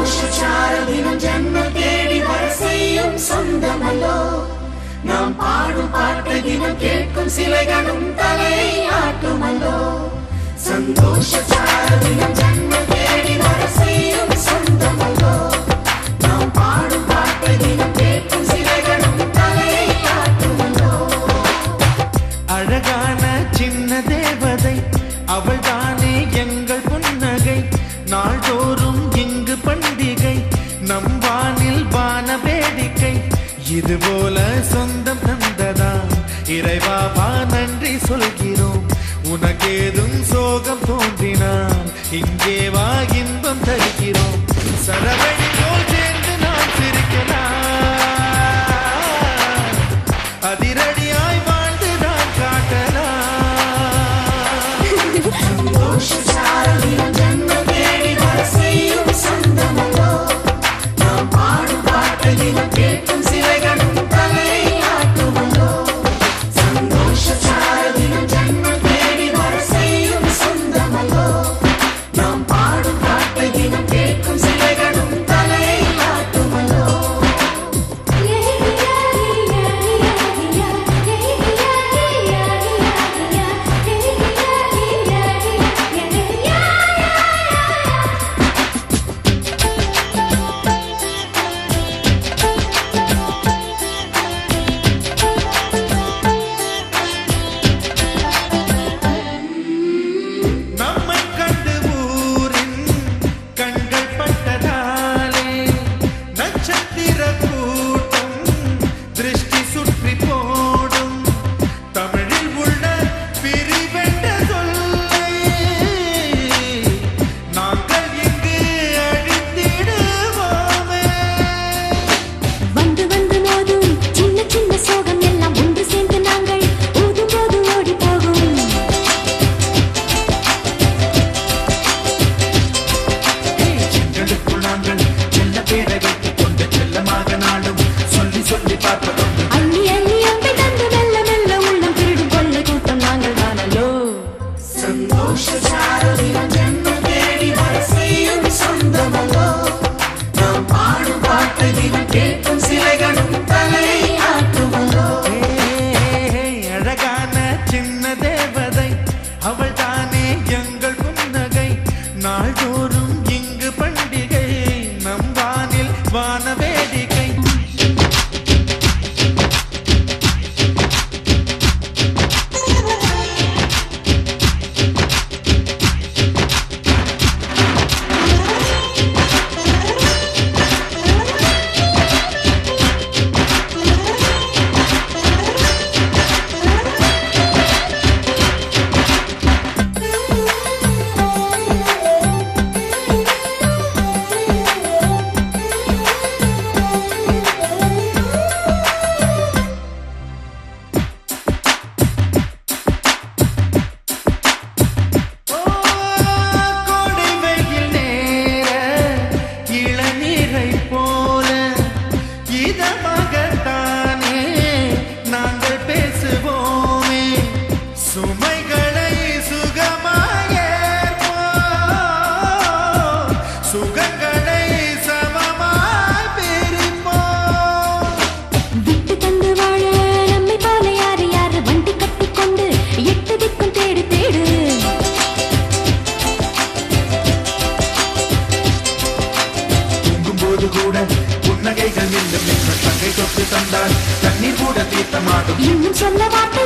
சந்தோஷச்சாரதினம் ஜன்மம் தேடி வர செய்யும் சொந்தமல்லோ நாம் பாடும் பாட்டை தினம் கேட்கும் சிலைகளும் தலையை ஆட்டுமல்லோ சந்தோஷச்சாரதினம் ஜன்மம் தேடி வர செய்யும் சொந்தமல்லோ நாம் பாடும் பாட்டை தினம் கேட்கும் சிலைகளும் தலையை ஆட்டுமல்லோ அழகான சின்ன தேவதை அவள்தானே எங்கள் புன்னகை நாள்தோறும் இங்கு பண்டிகை நம் வானில் வான வேடிக்கை இதுபோல சொந்தம் தந்ததா இறைவாவா நன்றி சொல்கிறோம் உனக்கேதும் சோகம் தோன்றினால் இங்கே வா இன்பம் தருகிறோம் சரவணி போல் சேர்ந்து நாம் சிரிக்கலாம் அதிரடியாய் வாழ்ந்து நாம் காட்டலாம் சந்தோஷச்சாரதினம் ஜன்மம் தேடி வர செய்யும் சொந்தமல்லோ நாம் பாடும் பாட்டை தினம் கேட்கும் சிலைகளும் தலையை ஆட்டுமல்லோ சந்தோஷச்சாரதினம் ஜன்மம் தேடி வர செய்யும் சொந்தமல்லோ நாம் பாடும் பாட்டை தினம் கேட்கும் சிலைகளும் தலையை ஆட்டுமல்லோ நம்மை கண்டு ஊரின் கண்கள் பட்டதாலே நட்சத்திர கூட்டம் திருஷ்டி சுற்றி போடும் தமிழில் உள்ள பிரிவென்ற சொல்லை நாங்கள் இங்கு அழித்திடுவோமே வந்து வந்து மோதும் சின்ன சின்ன சோகம் எல்லாம் ஒன்று சேர்ந்து நாங்கள் ஊதும் போது ஓடி போகும் எங்களுக்குள் நாங்கள் செல்ல பேரை வைத்துக் கொண்டு செல்லமாக நாளும் சொல்லி சொல்லி பார்ப்பதும் அள்ளி அள்ளி அம்பை தந்து மெல்ல மெல்ல உள்ளம் திருடும் கொள்ளை கூட்டம் நாங்கள் தானல்லோ சந்தோஷச்சாரதினம் ஜன்மம் தேடி வர செய்யும் சொந்தமல்லோ நாம் பாடும் பாட்டை தினம் கேட்கும் சிலைகளும் தலையை ஆட்டுமல்லோ அழகான சின்ன தேவதை அவள் தானே எங்கள் புன்னகை நாள்தோறும் இங்கு பண்டிகை நம் வானில் வான வேடிக்கை கோடை வெயில் நேர இளநீரை போல இதமாகத்தானே நாங்கள் பேசுவோமே சுமைகளை சுகமாயேற்போம் சுகங்களை சமமாய் பிரிப்போம் விட்டு தந்து வாழ நம்மை போல யாரு யாரு வண்டி கட்டிக்கொண்டு எட்டு திக்கும் தேடு தேடு தூங்கும்போது கூட புன்னகைகள் மீண்டும் தங்கை தொட்டு தந்தால் தண்ணீர் கூட தீர்த்தமாடும் இன்னும் சொல்ல வார்த்தை